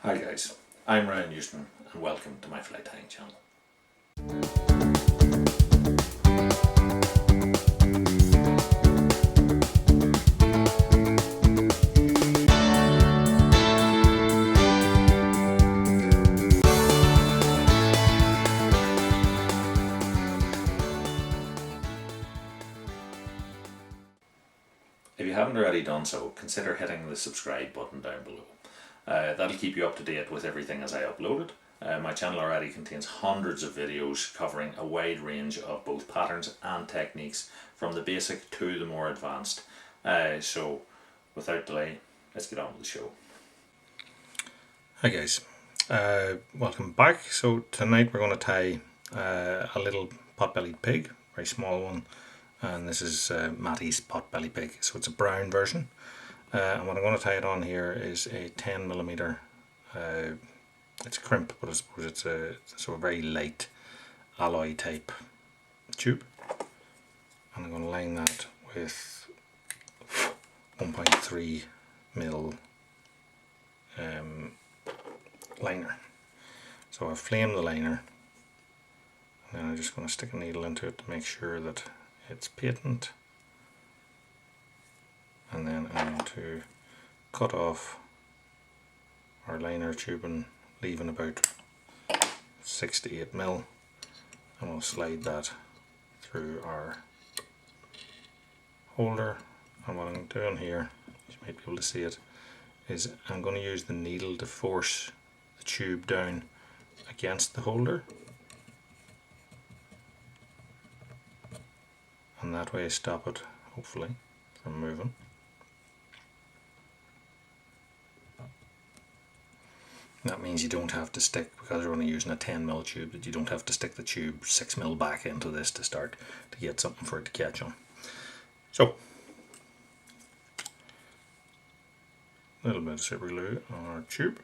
Hi guys, I'm Ryan Euston and welcome to my fly tying channel. If you haven't already done so, consider hitting the subscribe button down below. That'll keep you up to date with everything as I upload it. My channel already contains hundreds of videos covering a wide range of both patterns and techniques, from the basic to the more advanced. So without delay, let's get on with the show. Hi guys, welcome back. So tonight we're going to tie a little pot-bellied pig, very small one. And this is Matty's pot-belly pig, so it's a brown version. And what I'm going to tie it on here is a 10mm, it's a crimp, but I suppose it's a very light alloy type tube. And I'm going to line that with 1.3mm liner. So I've flamed the liner, and then I'm just going to stick a needle into it to make sure that it's patent, and then I'm going to cut off our liner tubing, leaving about 6 to 8mm, and we'll slide that through our holder. And what I'm doing here, you might be able to see it, is I'm going to use the needle to force the tube down against the holder, and that way stop it, hopefully, from moving. That means you don't have to stick, because you're only using a 10mm tube, that you don't have to stick the tube 6mm back into this to start to get something for it to catch on. So, a little bit of super glue on our tube,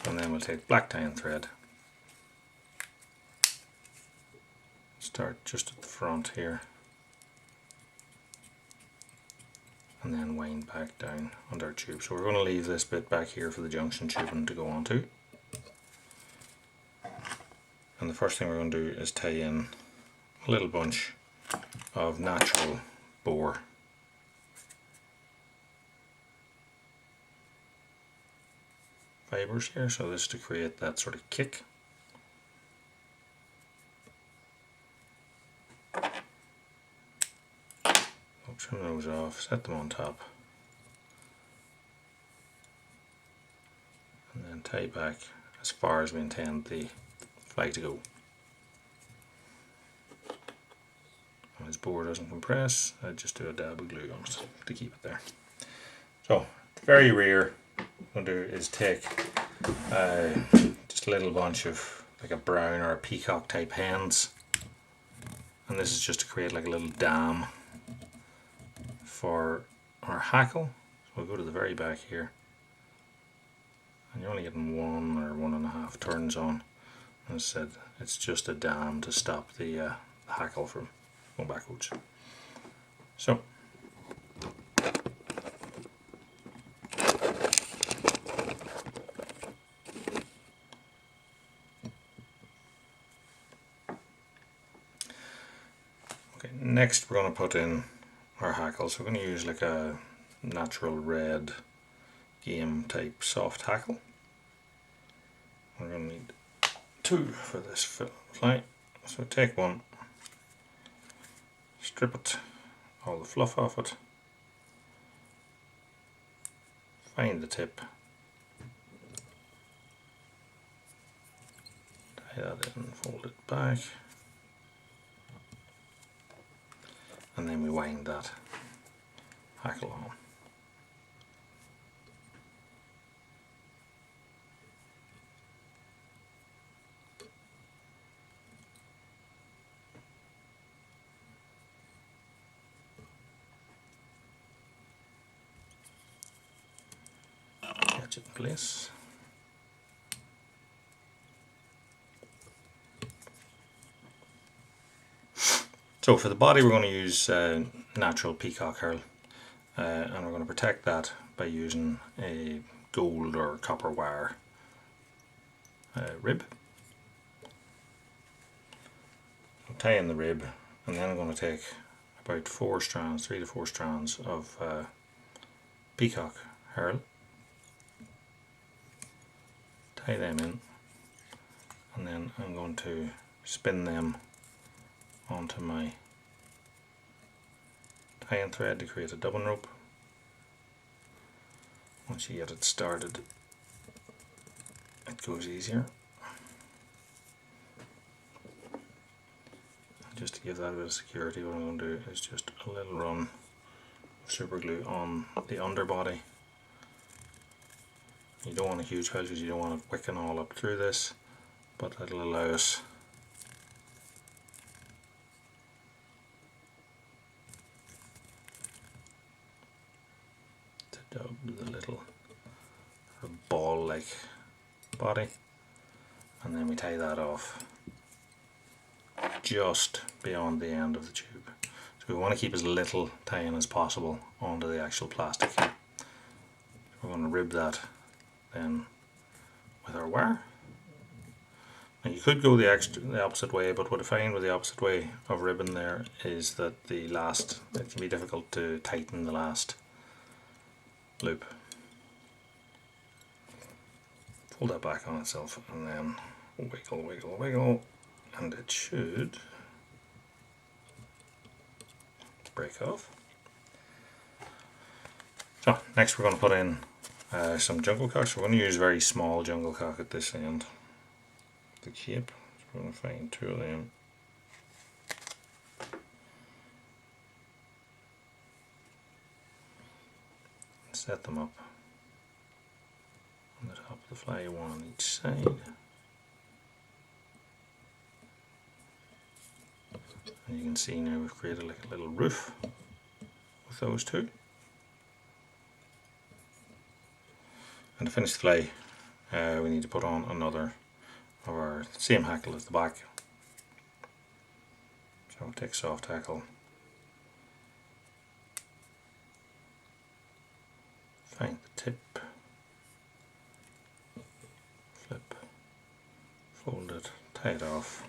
and then we'll take black tying thread. Start just at the front here, and then wind back down on our tube. So we're going to leave this bit back here for the junction tubing to go onto. And the first thing we're going to do is tie in a little bunch of natural boar. Fibers here, so this is to create that sort of kick. Trim those off, set them on top, and then tie back as far as we intend the fly to go. And as boar doesn't compress, I just do a dab of glue on it to keep it there. So, at the very rear, what I'm going to do is take just a little bunch of like a brown or a peacock type hens, and this is just to create like a little dam for our hackle. So we'll go to the very back here, and you're only getting 1 or 1.5 turns on. As I said, it's just a dam to stop the hackle from going backwards. So okay, next we're going to put in our hackle. So we're going to use like a natural red game type soft hackle. We're going to need 2 for this fly. So take one, strip it, all the fluff off it, find the tip, tie that in, fold it back, and then we wind that hackle on. Catch it in place. So for the body we're going to use natural peacock herl, and we're going to protect that by using a gold or copper wire rib. I'll tie in the rib, and then I'm going to take about 3 to 4 strands of peacock herl, tie them in, and then I'm going to spin them onto my tie-in thread to create a dubbing rope. Once you get it started, it goes easier. Just to give that a bit of security, what I'm going to do is just a little run of super glue on the underbody. You don't want a huge hole because you don't want it wicking all up through this, but it'll allow us to dub the little ball-like body, and then we tie that off just beyond the end of the tube. So we want to keep as little tie-in as possible onto the actual plastic here. We're going to rib that then with our wire. Now you could go the opposite way, but what I find with the opposite way of ribbing there is that it can be difficult to tighten the last loop. Fold that back on itself and then wiggle, wiggle, wiggle, and it should break off. So next we're going to put in some jungle cocks. We're going to use very small jungle cock at this end. The cape, so we're going to find 2 of them. Set them up on the top of the fly, one on each side. And you can see now we've created like a little roof with those 2. And to finish the fly, we need to put on another of our same hackle as the back. So we'll take soft hackle, find the tip, flip, fold it, tie it off.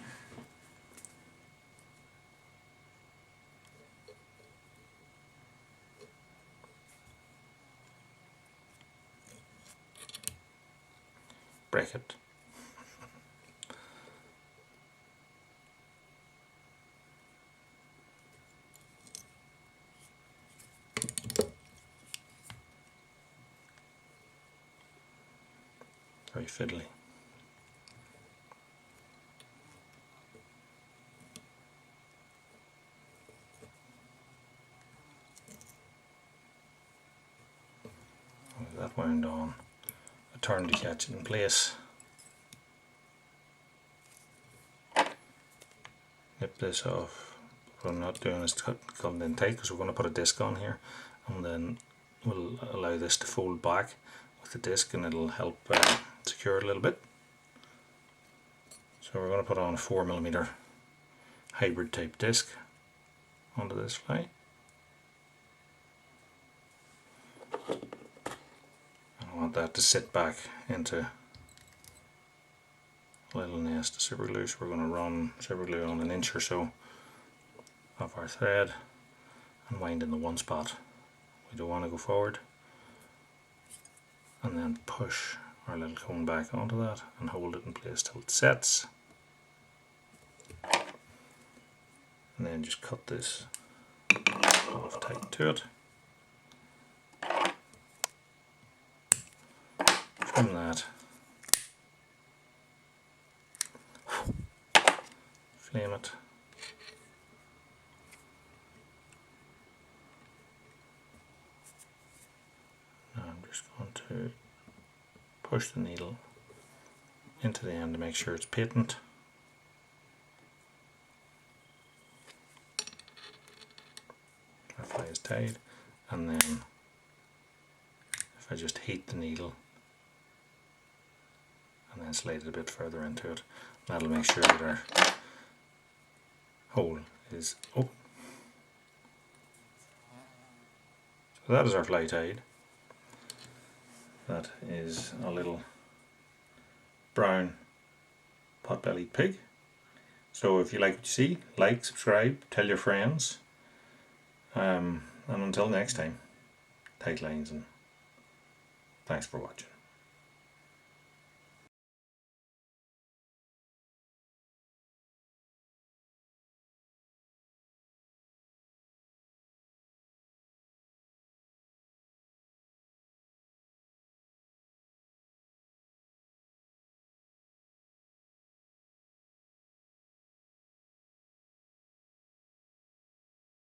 Break it. Very fiddly. With that wound on, I turn to catch it in place. Nip this off. What I'm not doing is come in tight because we're going to put a disc on here, and then we'll allow this to fold back with the disc, and it'll help secure it a little bit. So we're going to put on a 4mm hybrid type disc onto this fly. And I want that to sit back into a little nest of super glue, so we're going to run super glue on 1 inch or so of our thread and wind in the one spot. We don't want to go forward, and then push our little cone back onto that and hold it in place till it sets, and then just cut this off tight to it. Trim that, flame it, now I'm just going to push the needle into the end to make sure it's patent. Our fly is tied, and then if I just heat the needle and then slide it a bit further into it, that'll make sure that our hole is open. So that is our fly tied. That is a little brown pot-bellied pig. So if you like what you see, like, subscribe, tell your friends, and until next time, tight lines, and thanks for watching.